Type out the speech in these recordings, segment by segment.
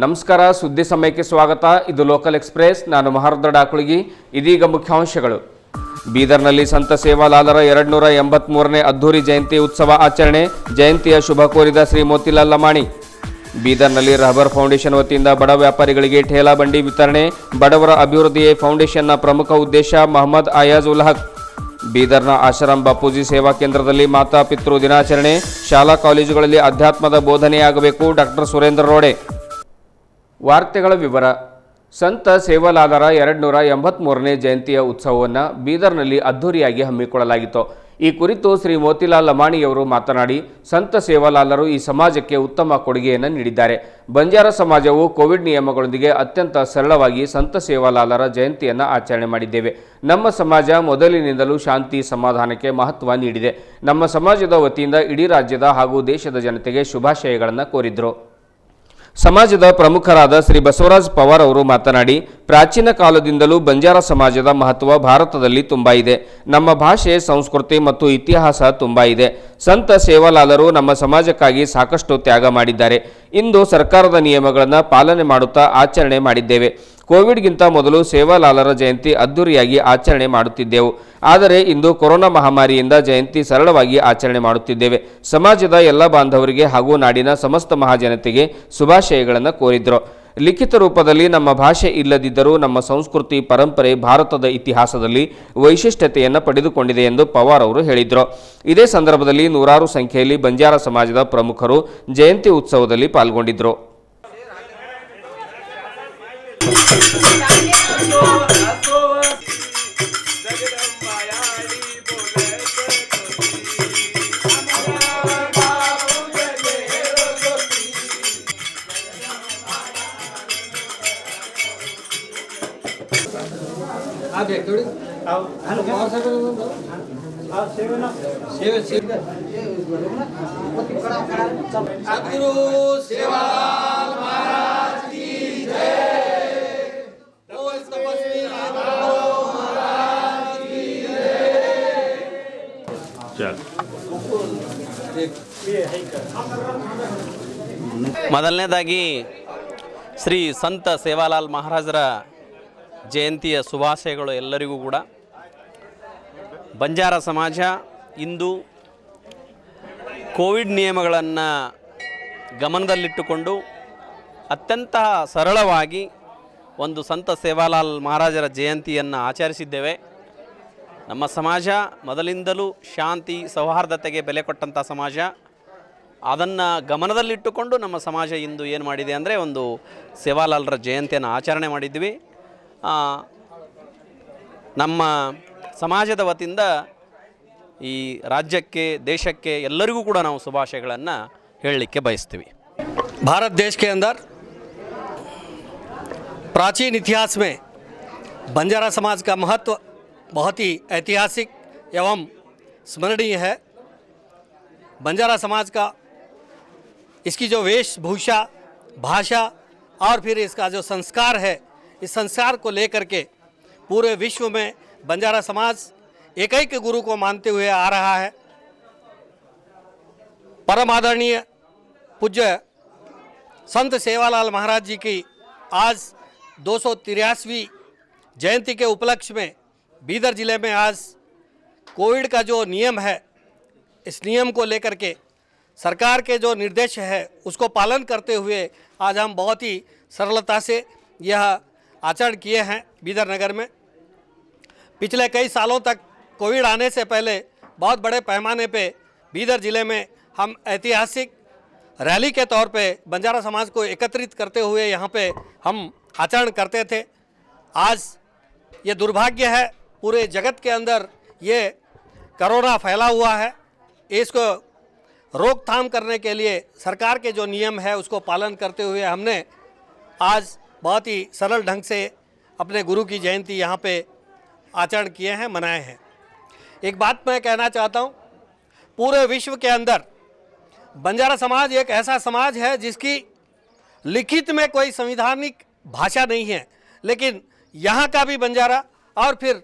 ನಮಸ್ಕಾರ, ಸುದ್ದಿ ಸಮಯಕ್ಕೆ ಸ್ವಾಗತ. ಇದು ಲೋಕಲ್ ಎಕ್ಸ್ಪ್ರೆಸ್. ನಾನು ಮಹಾರುದ್ರ ಡಾಕುಳಿಗಿ. ಇದೀಗ ಮುಖ್ಯಾಂಶಗಳು. ಬೀದರ್ನಲ್ಲಿ ಸಂತ ಸೇವಾಲಾಲರ 283ನೇ ಅದ್ದೂರಿ ಜಯಂತಿ ಉತ್ಸವ ಆಚರಣೆ. ಜಯಂತಿಯ ಶುಭ ಕೋರಿದ ಶ್ರೀ ಮೋತಿಲಾಲ್ ಲಮಾಣಿ. ಬೀದರ್ನಲ್ಲಿ ರಹಬರ್ ಫೌಂಡೇಶನ್ ವತಿಯಿಂದ ಬಡ ವ್ಯಾಪಾರಿಗಳಿಗೆ ಠೇಲಾ ಬಂಡಿ ವಿತರಣೆ. ಬಡವರ ಅಭಿವೃದ್ಧಿಯೇ ಫೌಂಡೇಶನ್ನ ಪ್ರಮುಖ ಉದ್ದೇಶ. ಮೊಹಮ್ಮದ್ ಆಯಾಜ್ ಉಲ್ ಹಕ್. ಬೀದರ್ನ ಆಶ್ರಮ್ ಬಾಪೂಜಿ ಸೇವಾ ಕೇಂದ್ರದಲ್ಲಿ ಮಾತಾ ಪಿತೃ ದಿನಾಚರಣೆ. ಶಾಲಾ ಕಾಲೇಜುಗಳಲ್ಲಿ ಅಧ್ಯಾತ್ಮದ ಬೋಧನೆಯಾಗಬೇಕು. ಡಾಕ್ಟರ್ ಸುರೇಂದ್ರ ರೋಡೆ. ವಾರ್ತೆಗಳ ವಿವರ. ಸಂತ ಸೇವಾಲಾಲರ 283ನೇ ಜಯಂತಿಯ ಉತ್ಸವವನ್ನು ಬೀದರ್ನಲ್ಲಿ ಅದ್ಧೂರಿಯಾಗಿ ಹಮ್ಮಿಕೊಳ್ಳಲಾಗಿತ್ತು. ಈ ಕುರಿತು ಶ್ರೀ ಮೋತಿಲಾಲ್ ಲಮಾಣಿಯವರು ಮಾತನಾಡಿ, ಸಂತ ಸೇವಾಲಾಲರು ಈ ಸಮಾಜಕ್ಕೆ ಉತ್ತಮ ಕೊಡುಗೆಯನ್ನು ನೀಡಿದ್ದಾರೆ. ಬಂಜಾರ ಸಮಾಜವು ಕೋವಿಡ್ ನಿಯಮಗಳೊಂದಿಗೆ ಅತ್ಯಂತ ಸರಳವಾಗಿ ಸಂತ ಸೇವಾಲಾಲರ ಜಯಂತಿಯನ್ನು ಆಚರಣೆ ಮಾಡಿದ್ದೇವೆ. ನಮ್ಮ ಸಮಾಜ ಮೊದಲಿನಿಂದಲೂ ಶಾಂತಿ ಸಮಾಧಾನಕ್ಕೆ ಮಹತ್ವ ನೀಡಿದೆ. ನಮ್ಮ ಸಮಾಜದ ವತಿಯಿಂದ ಇಡೀ ರಾಜ್ಯದ ಹಾಗೂ ದೇಶದ ಜನತೆಗೆ ಶುಭಾಶಯಗಳನ್ನು ಕೋರಿದರು. ಸಮಾಜದ ಪ್ರಮುಖರಾದ ಶ್ರೀ ಬಸವರಾಜ್ ಪವಾರ್ ಅವರು ಮಾತನಾಡಿ, ಪ್ರಾಚೀನ ಕಾಲದಿಂದಲೂ ಬಂಜಾರ ಸಮಾಜದ ಮಹತ್ವ ಭಾರತದಲ್ಲಿ ತುಂಬ ಇದೆ. ನಮ್ಮ ಭಾಷೆ, ಸಂಸ್ಕೃತಿ ಮತ್ತು ಇತಿಹಾಸ ತುಂಬ ಇದೆ. ಸಂತ ಸೇವಾಲಾಲರು ನಮ್ಮ ಸಮಾಜಕ್ಕಾಗಿ ಸಾಕಷ್ಟು ತ್ಯಾಗ ಮಾಡಿದ್ದಾರೆ. ಇಂದು ಸರ್ಕಾರದ ನಿಯಮಗಳನ್ನು ಪಾಲನೆ ಮಾಡುತ್ತಾ ಆಚರಣೆ ಮಾಡಿದ್ದೇವೆ. ಕೋವಿಡ್ಗಿಂತ ಮೊದಲು ಸೇವಾಲಾಲರ ಜಯಂತಿ ಅದ್ದೂರಿಯಾಗಿ ಆಚರಣೆ ಮಾಡುತ್ತಿದ್ದೆವು. ಆದರೆ ಇಂದು ಕೊರೋನಾ ಮಹಾಮಾರಿಯಿಂದ ಜಯಂತಿ ಸರಳವಾಗಿ ಆಚರಣೆ ಮಾಡುತ್ತಿದ್ದೇವೆ. ಸಮಾಜದ ಎಲ್ಲ ಬಾಂಧವರಿಗೆ ಹಾಗೂ ನಾಡಿನ ಸಮಸ್ತ ಮಹಾಜನತೆಗೆ ಶುಭಾಶಯಗಳನ್ನು ಕೋರಿದರು. ಲಿಖಿತ ರೂಪದಲ್ಲಿ ನಮ್ಮ ಭಾಷೆ ಇಲ್ಲದಿದ್ದರೂ ನಮ್ಮ ಸಂಸ್ಕೃತಿ ಪರಂಪರೆ ಭಾರತದ ಇತಿಹಾಸದಲ್ಲಿ ವೈಶಿಷ್ಟ್ಯತೆಯನ್ನು ಪಡೆದುಕೊಂಡಿದೆ ಎಂದು ಪವಾರ್ ಅವರು ಹೇಳಿದರು. ಇದೇ ಸಂದರ್ಭದಲ್ಲಿ ನೂರಾರು ಸಂಖ್ಯೆಯಲ್ಲಿ ಬಂಜಾರ ಸಮಾಜದ ಪ್ರಮುಖರು ಜಯಂತಿ ಉತ್ಸವದಲ್ಲಿ ಪಾಲ್ಗೊಂಡಿದ್ದರು. ಮೊದಲನೇದಾಗಿ ಶ್ರೀ ಸಂತ ಸೇವಾಲಾಲ್ ಮಹಾರಾಜರ ಜಯಂತಿಯ ಶುಭಾಶಯಗಳು ಎಲ್ಲರಿಗೂ ಕೂಡ. ಬಂಜಾರ ಸಮಾಜ ಇಂದು ಕೋವಿಡ್ ನಿಯಮಗಳನ್ನು ಗಮನದಲ್ಲಿಟ್ಟುಕೊಂಡು ಅತ್ಯಂತ ಸರಳವಾಗಿ ಒಂದು ಸಂತ ಸೇವಾಲಾಲ್ ಮಹಾರಾಜರ ಜಯಂತಿಯನ್ನು ಆಚರಿಸಿದ್ದೇವೆ. ನಮ್ಮ ಸಮಾಜ ಮೊದಲಿಂದಲೂ ಶಾಂತಿ ಸೌಹಾರ್ದತೆಗೆ ಬೆಲೆ ಕೊಟ್ಟಂಥ ಸಮಾಜ. ಅದನ್ನು ಗಮನದಲ್ಲಿಟ್ಟುಕೊಂಡು ನಮ್ಮ ಸಮಾಜ ಇಂದು ಏನು ಮಾಡಿದೆ ಅಂದರೆ ಒಂದು ಸೇವಾಲಾಲರ ಜಯಂತಿಯನ್ನು ಆಚರಣೆ ಮಾಡಿದ್ವಿ. ನಮ್ಮ ಸಮಾಜದ ವತಿಯಿಂದ ಈ ರಾಜ್ಯಕ್ಕೆ, ದೇಶಕ್ಕೆ ಎಲ್ಲರಿಗೂ ಕೂಡ ನಾವು ಶುಭಾಶಯಗಳನ್ನು ಹೇಳಲಿಕ್ಕೆ बयस्तीवी। भारत देश के अंदर प्राचीन इतिहास में बंजारा समाज का महत्व बहुत ही ऐतिहासिक एवं स्मरणीय है। बंजारा समाज का इसकी जो वेशभूषा, भाषा और फिर इसका जो संस्कार है, इस संस्कार को लेकर के पूरे विश्व में बंजारा समाज एक गुरु को मानते हुए आ रहा है। परम आदरणीय पूज्य संत सेवालाल महाराज जी की आज 283वीं जयंती के उपलक्ष्य में बीदर ज़िले में आज कोविड का जो नियम है, इस नियम को लेकर के सरकार के जो निर्देश है उसको पालन करते हुए आज हम बहुत ही सरलता से यह आचरण किए हैं। बीदर नगर में पिछले कई सालों तक कोविड आने से पहले बहुत बड़े पैमाने पे बीदर ज़िले में हम ऐतिहासिक रैली के तौर पे बंजारा समाज को एकत्रित करते हुए यहाँ पे हम आचरण करते थे। आज ये दुर्भाग्य है, पूरे जगत के अंदर ये कोरोना फैला हुआ है। इसको रोकथाम करने के लिए सरकार के जो नियम है उसको पालन करते हुए हमने आज बहुत ही सरल ढंग से अपने गुरु की जयंती यहाँ पे आचरण किए हैं, मनाए हैं। एक बात मैं कहना चाहता हूँ, पूरे विश्व के अंदर बंजारा समाज एक ऐसा समाज है जिसकी लिखित में कोई संवैधानिक भाषा नहीं है, लेकिन यहाँ का भी बंजारा और फिर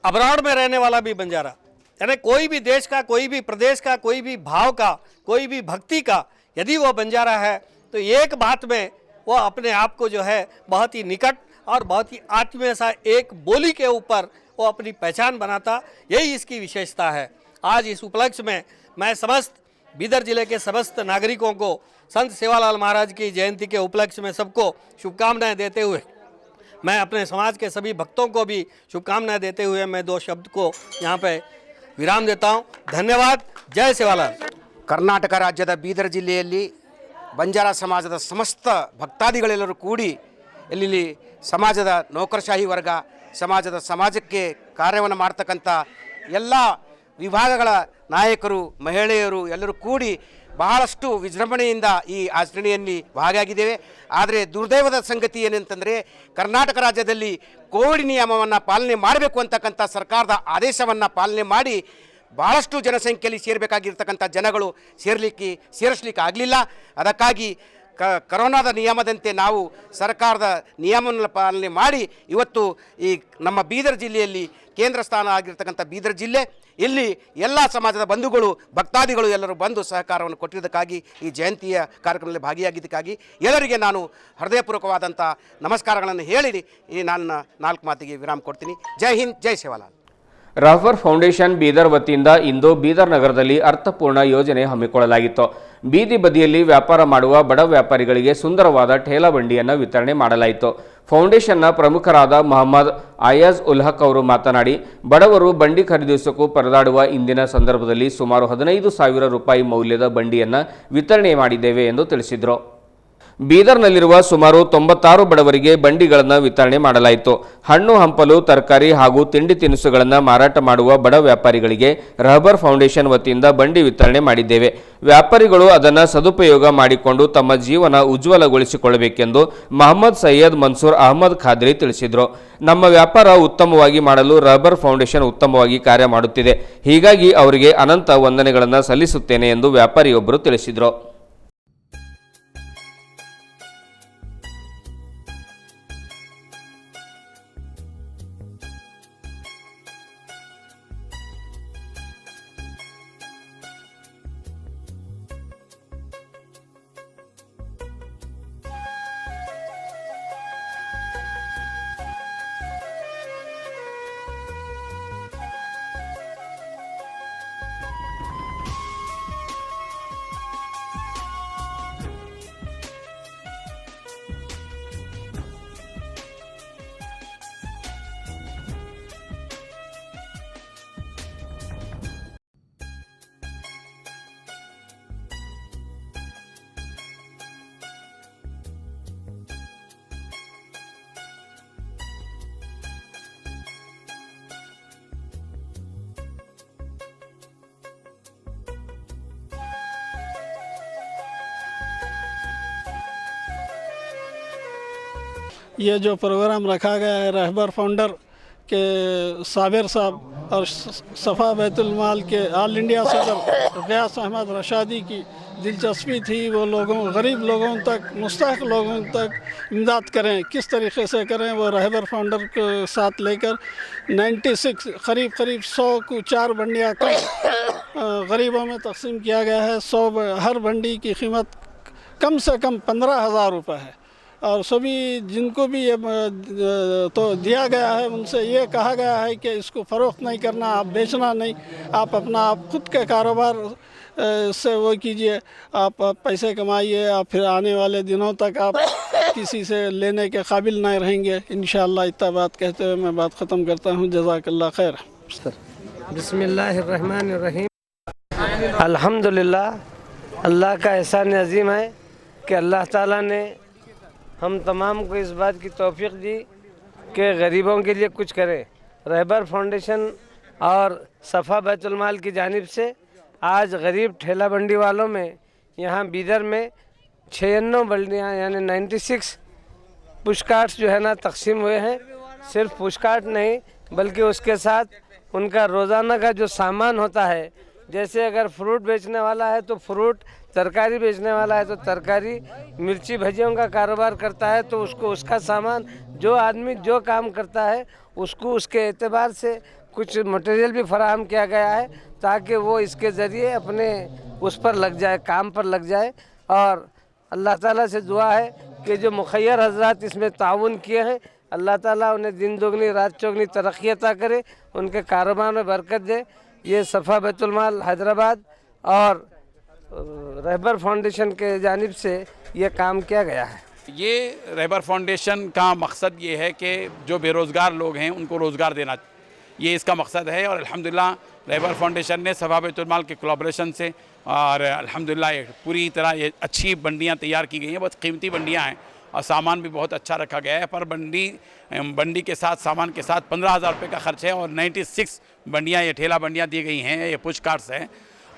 अब्रॉड में रहने वाला भी बंजारा, यानी कोई भी देश का, कोई भी प्रदेश का, कोई भी भाव का, कोई भी भक्ति का यदि वो बंजारा है तो एक बात में वो अपने आप को जो है बहुत ही निकट और बहुत ही आत्मीय सा एक बोली के ऊपर वो अपनी पहचान बनाता, यही इसकी विशेषता है। आज इस उपलक्ष्य में मैं समस्त बीदर जिले के समस्त नागरिकों को संत सेवालाल महाराज की जयंती के उपलक्ष्य में सबको शुभकामनाएं देते हुए, मैं अपने समाज के सभी भक्तों को भी शुभकामनाएं देते हुए मैं 2 शब्द को यहाँ पे विराम देता हूँ। धन्यवाद। जय सेवालाल। ಕರ್ನಾಟಕ ರಾಜ್ಯದ ಬೀದರ್ ಜಿಲ್ಲೆಯಲ್ಲಿ ಬಂಜಾರ ಸಮಾಜದ ಸಮಸ್ತ ಭಕ್ತಾದಿಗಳೆಲ್ಲರೂ ಕೂಡಿ ಇಲ್ಲಿ ಸಮಾಜದ ನೌಕರಶಾಹಿ ವರ್ಗ, ಸಮಾಜಕ್ಕೆ ಕಾರ್ಯವನ್ನು ಮಾಡ್ತಕ್ಕಂಥ ಎಲ್ಲ ವಿಭಾಗಗಳ ನಾಯಕರು, ಮಹಿಳೆಯರು ಎಲ್ಲರೂ ಕೂಡಿ ಬಹಳಷ್ಟು ವಿಜೃಂಭಣೆಯಿಂದ ಈ ಆಚರಣೆಯಲ್ಲಿ ಭಾಗಿಯಾಗಿದ್ದೇವೆ. ಆದರೆ ದುರ್ದೈವದ ಸಂಗತಿ ಏನಂತಂದರೆ, ಕರ್ನಾಟಕ ರಾಜ್ಯದಲ್ಲಿ ಕೋವಿಡ್ ನಿಯಮವನ್ನು ಪಾಲನೆ ಮಾಡಬೇಕು ಅಂತಕ್ಕಂಥ ಸರ್ಕಾರದ ಆದೇಶವನ್ನು ಪಾಲನೆ ಮಾಡಿ ಭಾಳಷ್ಟು ಜನಸಂಖ್ಯೆಯಲ್ಲಿ ಸೇರಬೇಕಾಗಿರ್ತಕ್ಕಂಥ ಜನಗಳು ಸೇರಿಸಲಿಕ್ಕೆ ಆಗಲಿಲ್ಲ. ಅದಕ್ಕಾಗಿ ಕರೋನಾದ ನಿಯಮದಂತೆ ನಾವು ಸರ್ಕಾರದ ನಿಯಮವನ್ನು ಪಾಲನೆ ಮಾಡಿ ಇವತ್ತು ಈ ನಮ್ಮ ಬೀದರ್ ಜಿಲ್ಲೆಯಲ್ಲಿ ಕೇಂದ್ರ ಸ್ಥಾನ ಆಗಿರ್ತಕ್ಕಂಥ ಬೀದರ್ ಜಿಲ್ಲೆ, ಇಲ್ಲಿ ಎಲ್ಲ ಸಮಾಜದ ಬಂಧುಗಳು, ಭಕ್ತಾದಿಗಳು ಎಲ್ಲರೂ ಬಂದು ಸಹಕಾರವನ್ನು ಕೊಟ್ಟಿದ್ದಕ್ಕಾಗಿ, ಈ ಜಯಂತಿಯ ಕಾರ್ಯಕ್ರಮದಲ್ಲಿ ಭಾಗಿಯಾಗಿದ್ದಕ್ಕಾಗಿ ಎಲ್ಲರಿಗೆ ನಾನು ಹೃದಯಪೂರ್ವಕವಾದಂಥ ನಮಸ್ಕಾರಗಳನ್ನು ಹೇಳಿ ಈ ನನ್ನ 4 ಮಾತಿಗೆ ವಿರಾಮ ಕೊಡ್ತೀನಿ. ಜೈ ಹಿಂದ್, ಜೈ ಸೇವಾಲಾಲ್. ರಹಬರ್ ಫೌಂಡೇಶನ್ ಬೀದರ್ ವತಿಯಿಂದ ಇಂದು ಬೀದರ್ ನಗರದಲ್ಲಿ ಅರ್ಥಪೂರ್ಣ ಯೋಜನೆ ಹಮ್ಮಿಕೊಳ್ಳಲಾಗಿತ್ತು. ಬೀದಿ ಬದಿಯಲ್ಲಿ ವ್ಯಾಪಾರ ಮಾಡುವ ಬಡ ವ್ಯಾಪಾರಿಗಳಿಗೆ ಸುಂದರವಾದ ಠೇಲಾ ಬಂಡಿಯನ್ನು ವಿತರಣೆ ಮಾಡಲಾಯಿತು. ಫೌಂಡೇಶನ್ನ ಪ್ರಮುಖರಾದ ಮೊಹಮ್ಮದ್ ಆಯಾಜ್ ಉಲ್ ಹಕ್ ಅವರು ಮಾತನಾಡಿ, ಬಡವರು ಬಂಡಿ ಖರೀದಿಸಲು ಪರದಾಡುವ ಇಂದಿನ ಸಂದರ್ಭದಲ್ಲಿ ಸುಮಾರು 15,000 ರೂಪಾಯಿ ಮೌಲ್ಯದ ಬಂಡಿಯನ್ನು ವಿತರಣೆ ಮಾಡಿದ್ದೇವೆ ಎಂದು ತಿಳಿಸಿದರು. ಬೀದರ್ನಲ್ಲಿರುವ ಸುಮಾರು 96 ಬಡವರಿಗೆ ಬಂಡಿಗಳನ್ನು ವಿತರಣೆ ಮಾಡಲಾಯಿತು. ಹಣ್ಣು ಹಂಪಲು, ತರಕಾರಿ ಹಾಗೂ ತಿಂಡಿ ತಿನಿಸುಗಳನ್ನು ಮಾರಾಟ ಮಾಡುವ ಬಡ ವ್ಯಾಪಾರಿಗಳಿಗೆ ರಹಬರ್ ಫೌಂಡೇಶನ್ ವತಿಯಿಂದ ಬಂಡಿ ವಿತರಣೆ ಮಾಡಿದ್ದೇವೆ. ವ್ಯಾಪಾರಿಗಳು ಅದನ್ನು ಸದುಪಯೋಗ ಮಾಡಿಕೊಂಡು ತಮ್ಮ ಜೀವನ ಉಜ್ವಲಗೊಳಿಸಿಕೊಳ್ಳಬೇಕೆಂದು ಮೊಹಮ್ಮದ್ ಸೈಯದ್ ಮನ್ಸೂರ್ ಅಹಮದ್ ಖಾದ್ರಿ ತಿಳಿಸಿದರು. ನಮ್ಮ ವ್ಯಾಪಾರ ಉತ್ತಮವಾಗಿ ಮಾಡಲು ರಹಬರ್ ಫೌಂಡೇಶನ್ ಉತ್ತಮವಾಗಿ ಕಾರ್ಯ ಮಾಡುತ್ತಿದೆ. ಹೀಗಾಗಿ ಅವರಿಗೆ ಅನಂತ ವಂದನೆಗಳನ್ನು ಸಲ್ಲಿಸುತ್ತೇನೆ ಎಂದು ವ್ಯಾಪಾರಿಯೊಬ್ಬರು ತಿಳಿಸಿದರು. ये जो प्रोग्राम रखा गया है रहबर फाउंडर के साबिर साहब और सफ़ा बैतुल माल के ऑल इंडिया सदर गयास अहमद रशादी की दिलचस्पी थी। वो लोगों, गरीब लोगों तक, मुस्तहक लोगों तक इमदाद करें, किस तरीके से करें, वो रहबर फाउंडर के साथ लेकर 96 करीब 100 को 4 बंडियाँ गरीबों में तकसीम किया गया है। 100 हर बंडी की कीमत कम से कम 15,000 रुपये है। और सभी जिनको भी ये तो दिया गया है उनसे ये कहा गया है कि इसको फ़रोख्त नहीं करना, आप बेचना नहीं, आप अपना आप खुद के कारोबार से वो कीजिए, आप पैसे कमाइए, आप फिर आने वाले दिनों तक आप किसी से लेने के काबिल नहीं रहेंगे इंशाअल्लाह। इतना बात कहते हुए मैं बात ख़त्म करता हूँ। जज़ाकल्लाह खैर। बिस्मिल्लाहिर्रहमानिर्रहीम। अल्हम्दुलिल्लाह, अल्लाह का एहसान अज़ीम है कि अल्लाह ताला ने हम तमाम को इस बात की तौफीक दी कि गरीबों के लिए कुछ करें। रहबर फाउंडेशन और सफ़ा बैतुल माल की जानिब से आज गरीब ठेला बंडी वालों में यहाँ बीदर में 96 बंडियाँ यानी 96 पुशकार्ट्स जो है ना तकसीम हुए हैं। सिर्फ पुशकार्ट नहीं बल्कि उसके साथ उनका रोज़ाना का जो सामान होता है, जैसे अगर फ्रूट बेचने वाला है तो फ्रूट, तरकारी बेचने वाला है तो तरकारी, मिर्ची भजियों का कारोबार करता है तो उसको उसका सामान, जो आदमी जो काम करता है उसको उसके एतबार से कुछ मटेरियल भी फराहम किया गया है ताकि वो इसके ज़रिए अपने उस पर लग जाए, काम पर लग जाए। और अल्लाह ताला से दुआ है कि जो मुखैर हजरात इसमें ताउन किए हैं, अल्लाह ताला उन्हें दिन दोगुनी रात चौगुनी तरक्की अता करे, उनके कारोबार में बरकत दे। ये सफ़ा बैतुल माल हैदराबाद और रहबर फाउंडेशन के जानिब से ये काम किया गया है। ये रहबर फाउंडेशन का मकसद ये है कि जो बेरोज़गार लोग हैं उनको रोज़गार देना, ये इसका मकसद है। और अल्हम्दुलिल्लाह रहबर फाउंडेशन ने सफ़ा बैतुल माल के कोलैबोरेशन से और अल्हम्दुलिल्लाह पूरी तरह ये अच्छी बंडियाँ तैयार की गई हैं, बहुत कीमती बंडियाँ हैं और सामान भी बहुत अच्छा रखा गया है। पर बंडी के साथ सामान के साथ 15,000 रुपये का खर्च है और 96 बंडियाँ, ये ठेला बंडियाँ दी गई हैं, ये पुश कार्ड्स हैं।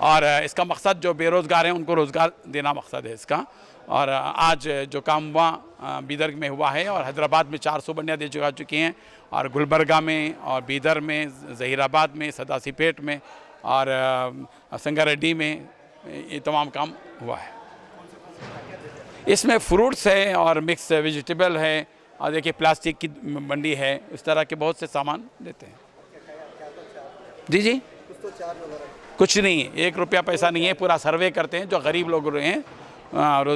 और इसका मकसद जो बेरोज़गार हैं उनको रोज़गार देना मकसद है इसका। और आज जो काम हुआ बीदर में हुआ है और हैदराबाद में 400 बंडियाँ दे चुकी हैं और गुलबर्गा में और बीदर में, ज़हीराबाद में, सदासीपेट में और संगारेड्डी में ये तमाम काम हुआ है। इसमें फ्रूट्स है और मिक्स वेजिटेबल है और देखिए प्लास्टिक की बंडी है, इस तरह के बहुत से सामान देते हैं। जी कुछ नहीं है, 1 रुपया पैसा नहीं है, पूरा सर्वे करते हैं जो गरीब लोग रहे हैं।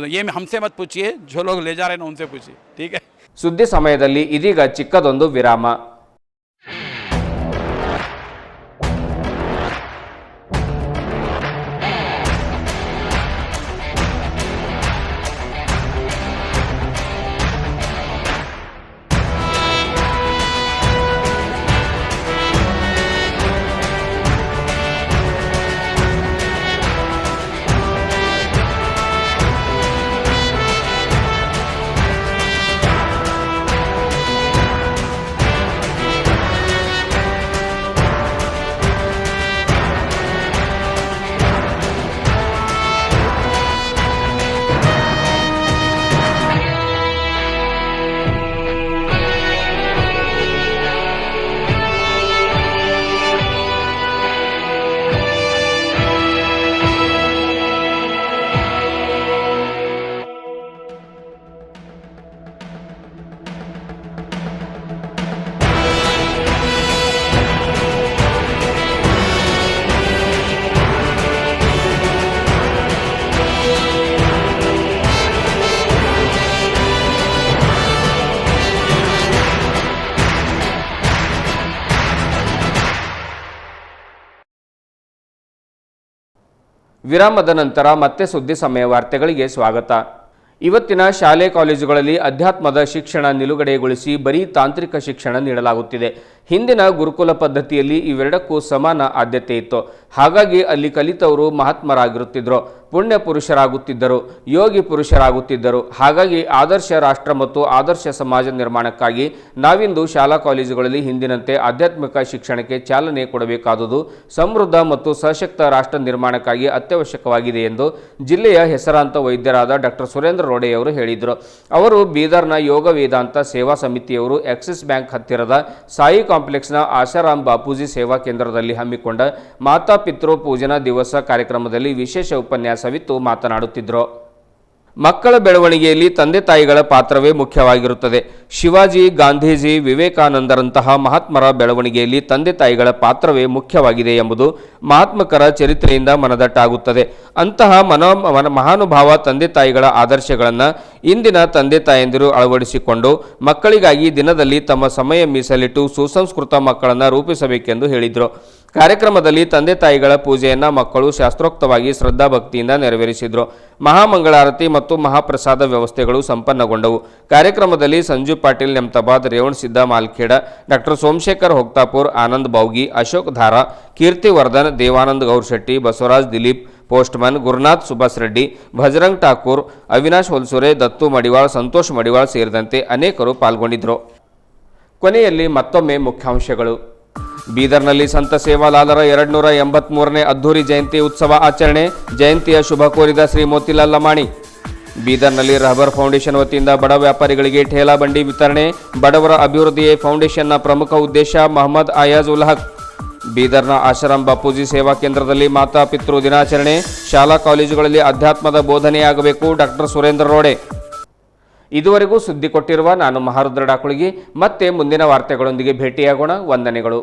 ये हमसे मत पूछिए, जो लोग ले जा रहे हैं उनसे पूछिए, ठीक है। ಸುದ್ದಿ ಸಮಯದಲ್ಲಿ ಇದೀಗ ಚಿಕ್ಕದೊಂದು ವಿರಾಮ. ವಿರಾಮದ ನಂತರ ಮತ್ತೆ ಸುದ್ದಿ ಸಮಯ ವಾರ್ತೆಗಳಿಗೆ ಸ್ವಾಗತ. ಇವತ್ತಿನ ಶಾಲೆ ಕಾಲೇಜುಗಳಲ್ಲಿ ಅಧ್ಯಾತ್ಮದ ಶಿಕ್ಷಣ ನಿಲುಗಡೆಗೊಳಿಸಿ ಬರೀ ತಾಂತ್ರಿಕ ಶಿಕ್ಷಣ ನೀಡಲಾಗುತ್ತಿದೆ. ಹಿಂದಿನ ಗುರುಕುಲ ಪದ್ಧತಿಯಲ್ಲಿ ಇವೆರಡಕ್ಕೂ ಸಮಾನ ಆದ್ಯತೆ ಇತ್ತು. ಹಾಗಾಗಿ ಅಲ್ಲಿ ಕಲಿತವರು ಮಹಾತ್ಮರಾಗಿರುತ್ತಿದ್ದರು, ಪುಣ್ಯ ಪುರುಷರಾಗುತ್ತಿದ್ದರು, ಯೋಗಿ ಪುರುಷರಾಗುತ್ತಿದ್ದರು. ಹಾಗಾಗಿ ಆದರ್ಶ ರಾಷ್ಟ್ರ ಮತ್ತು ಆದರ್ಶ ಸಮಾಜ ನಿರ್ಮಾಣಕ್ಕಾಗಿ ನಾವಿಂದು ಶಾಲಾ ಕಾಲೇಜುಗಳಲ್ಲಿ ಹಿಂದಿನಂತೆ ಆಧ್ಯಾತ್ಮಿಕ ಶಿಕ್ಷಣಕ್ಕೆ ಚಾಲನೆ ಕೊಡಬೇಕಾದುದು ಸಮೃದ್ಧ ಮತ್ತು ಸಶಕ್ತ ರಾಷ್ಟ್ರ ನಿರ್ಮಾಣಕ್ಕಾಗಿ ಅತ್ಯವಶ್ಯಕವಾಗಿದೆ ಎಂದು ಜಿಲ್ಲೆಯ ಹೆಸರಾಂತ ವೈದ್ಯರಾದ ಡಾಕ್ಟರ್ ಸುರೇಂದ್ರ ರೋಡೆಯವರು ಹೇಳಿದರು. ಅವರು ಬೀದರ್ನ ಯೋಗ ವೇದಾಂತ ಸೇವಾ ಸಮಿತಿಯವರು ಆಕ್ಸಿಸ್ ಬ್ಯಾಂಕ್ ಹತ್ತಿರದ ಸಾಯಿ ಕಾಂಪ್ಲೆಕ್ಸ್ನ ಆಶಾರಾಮ್ ಬಾಪೂಜಿ ಸೇವಾ ಕೇಂದ್ರದಲ್ಲಿ ಹಮ್ಮಿಕೊಂಡ ಮಾತಾ ಪಿತೃ ಪೂಜನಾ ದಿವಸ ಕಾರ್ಯಕ್ರಮದಲ್ಲಿ ವಿಶೇಷ ಉಪನ್ಯಾಸವಿತ್ತು ಮಾತನಾಡುತ್ತಿದ್ದರು. ಮಕ್ಕಳ ಬೆಳವಣಿಗೆಯಲ್ಲಿ ತಂದೆ ತಾಯಿಗಳ ಪಾತ್ರವೇ ಮುಖ್ಯವಾಗಿರುತ್ತದೆ. ಶಿವಾಜಿ, ಗಾಂಧೀಜಿ, ವಿವೇಕಾನಂದರಂತಹ ಮಹಾತ್ಮರ ಬೆಳವಣಿಗೆಯಲ್ಲಿ ತಂದೆ ತಾಯಿಗಳ ಪಾತ್ರವೇ ಮುಖ್ಯವಾಗಿದೆ ಎಂಬುದು ಮಹಾತ್ಮಕರ ಚರಿತ್ರೆಯಿಂದ ಮನದಟ್ಟಾಗುತ್ತದೆ. ಅಂತಹ ಮಹಾನುಭಾವ ತಂದೆ ತಾಯಿಗಳ ಆದರ್ಶಗಳನ್ನು ಇಂದಿನ ತಂದೆ ತಾಯಂದಿರು ಅಳವಡಿಸಿಕೊಂಡು ಮಕ್ಕಳಿಗಾಗಿ ದಿನದಲ್ಲಿ ತಮ್ಮ ಸಮಯ ಮೀಸಲಿಟ್ಟು ಸುಸಂಸ್ಕೃತ ಮಕ್ಕಳನ್ನು ರೂಪಿಸಬೇಕೆಂದು ಹೇಳಿದರು. ಕಾರ್ಯಕ್ರಮದಲ್ಲಿ ತಂದೆ ತಾಯಿಗಳ ಪೂಜೆಯನ್ನು ಮಕ್ಕಳು ಶಾಸ್ತ್ರೋಕ್ತವಾಗಿ ಶ್ರದ್ಧಾಭಕ್ತಿಯಿಂದ ನೆರವೇರಿಸಿದರು. ಮಹಾಮಂಗಳಾರತಿ ಮತ್ತು ಮಹಾಪ್ರಸಾದ ವ್ಯವಸ್ಥೆಗಳು ಸಂಪನ್ನಗೊಂಡವು. ಕಾರ್ಯಕ್ರಮದಲ್ಲಿ ಸಂಜು ಪಾಟೀಲ್ ನೆಮ್ತಾಬಾದ್, ರೇವಣ್ ಸಿದ್ದ ಮಾಲ್ಖೇಡ, ಡಾಕ್ಟರ್ ಸೋಮಶೇಖರ್ ಹೋಗ್ತಾಪುರ್, ಆನಂದ್ ಬಾವ್ಗಿ, ಅಶೋಕ್ ಧಾರಾ, ಕೀರ್ತಿವರ್ಧನ್, ದೇವಾನಂದ್ ಗೌರ್ಶೆಟ್ಟಿ, ಬಸವರಾಜ್ ದಿಲೀಪ್, ಪೋಸ್ಟ್ಮನ್, ಗುರುನಾಥ್ ಸುಭಾಸ್ ರೆಡ್ಡಿ, ಭಜರಂಗ್ ಠಾಕೂರ್, ಅವಿನಾಶ್ ಹೊಲ್ಸುರೆ, ದತ್ತು ಮಡಿವಾಳ್, ಸಂತೋಷ್ ಮಡಿವಾಳ್ ಸೇರಿದಂತೆ ಅನೇಕರು ಪಾಲ್ಗೊಂಡಿದ್ದರು. ಕೊನೆಯಲ್ಲಿ ಮತ್ತೊಮ್ಮೆ ಮುಖ್ಯಾಂಶಗಳು. ಬೀದರ್ನಲ್ಲಿ ಸಂತ ಸೇವಾಲಾಲರ 283ನೇ ಅದ್ಧೂರಿ ಜಯಂತಿ ಉತ್ಸವ ಆಚರಣೆ. ಜಯಂತಿಯ ಶುಭ ಕೋರಿದ ಶ್ರೀ ಮೋತಿಲಾಲ್ ಲಮಾಣಿ. ಬೀದರ್ನಲ್ಲಿ ರಹಬರ್ ಫೌಂಡೇಶನ್ ವತಿಯಿಂದ ಬಡ ವ್ಯಾಪಾರಿಗಳಿಗೆ ಠೇಲಾ ಬಂಡಿ ವಿತರಣೆ. ಬಡವರ ಅಭಿವೃದ್ಧಿಯೇ ಫೌಂಡೇಶನ್ನ ಪ್ರಮುಖ ಉದ್ದೇಶ. ಮೊಹಮ್ಮದ್ ಆಯಾಜ್ ಉಲ್ ಹಕ್. ಬೀದರ್ನ ಆಶಾರಾಮ್ ಬಾಪೂಜಿ ಸೇವಾ ಕೇಂದ್ರದಲ್ಲಿ ಮಾತಾ ಪಿತೃ ದಿನಾಚರಣೆ. ಶಾಲಾ ಕಾಲೇಜುಗಳಲ್ಲಿ ಅಧ್ಯಾತ್ಮದ ಬೋಧನೆಯಾಗಬೇಕು. ಡಾಕ್ಟರ್ ಸುರೇಂದ್ರ ರೋಡೆ. ಇದುವರೆಗೂ ಸುದ್ದಿ ಕೊಟ್ಟಿರುವ ನಾನು ಮಹಾರುದ್ರ ಡಾಕುಳಿಗಿ. ಮತ್ತೆ ಮುಂದಿನ ವಾರ್ತೆಗಳೊಂದಿಗೆ ಭೇಟಿಯಾಗೋಣ. ವಂದನೆಗಳು.